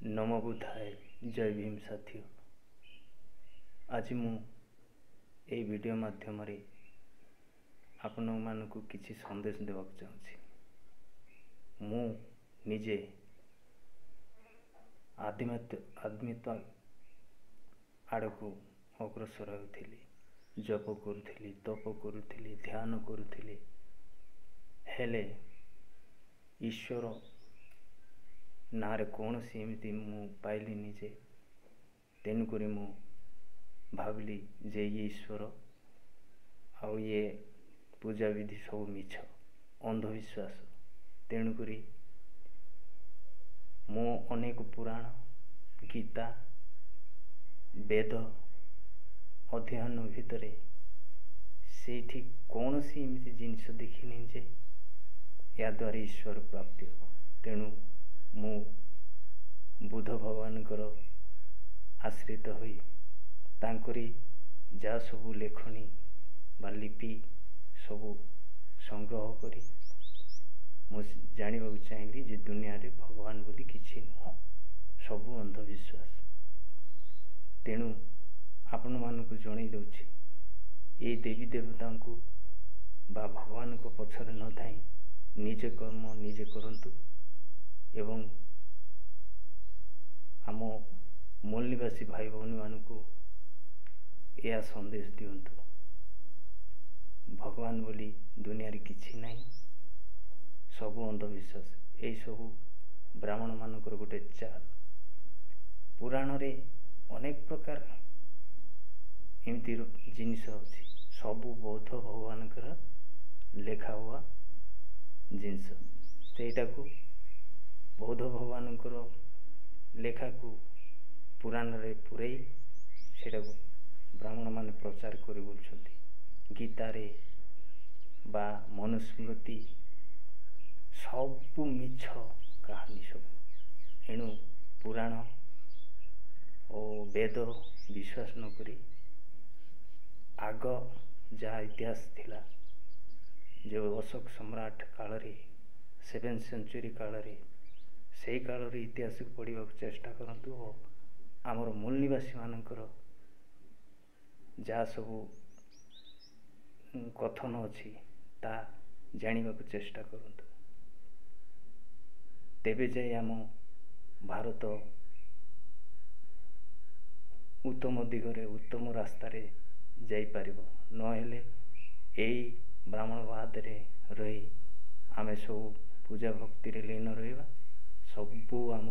नमो बुद्धाय जय भीम साथी। आज मु ए वीडियो माध्यम रे आपण मानकु किछि संदेश देवाक चाहूछि। मु निजे आत्मित्व आड़कू अग्रसर होउथिली, जप करुथिली, तप करुथिली, ध्यान करुथिली, हेले ईश्वर नारे कौन सी एमती मु पाइली निजे। तेणुक मु भाविली जे ये ईश्वर आउ ये पूजा विधि सब मिछ अंधविश्वास। तेणुक मु अनेक पुराण गीता वेद अध्ययन भितर से कौन सी एमती जिनस देखनी जे या द्वारा ईश्वर प्राप्ति हो। तेणु मु बुद्ध भगवान आश्रित होई तांकरी जा सबू लेखनी बा लिपि सबू संग्रह करी मु जानिबा चाहिए जे दुनिया रे भगवान बोली किछि नुह, सबू अंधविश्वास। तेणु आपण मानकु जणै दउछि ए देवी देवता को बा भगवान को पछरे न थाई निजे कर्म निजे करंतु एवं आम मूल निवासी भाई भौनी मानकु यह संदेश दिंतु भगवान बोली दुनिया रे किछि नहीं, सबू अंधविश्वास। यही सबू ब्राह्मण मानकर गोटे चाल। पुराण रे अनेक प्रकार एमती जिनिस अछि, सबू बौद्ध भगवान लेखा हुआ जिनस। सेटा को बौद्ध भगवान लेखा को पुराण रे पुरई सेटा को ब्राह्मण माने प्रचार करि बोलछंती। गीता रे बा मनुस्मृति सबू मिछ कहानी सब। एणु पुराण और वेद विश्वास न करी आग जहाँ इतिहास थिला जो अशोक सम्राट काल रे 7th सेंचुरी काल रे से काल रे इतिहास को पढ़ा चेष्टा करंतु और आमर मूल निवासी मानकर जहाँ सबू कथन अच्छी ता जानिबा को चेष्टा करंतु। तेबे जाय आम भारत उत्तम दिगरे उत्तम रास्ता रे जाई पारिबो। नहेले एई ब्राह्मणवाद रे रही आमे सब पूजा भक्ति रे लीन रहिबा। सबू आम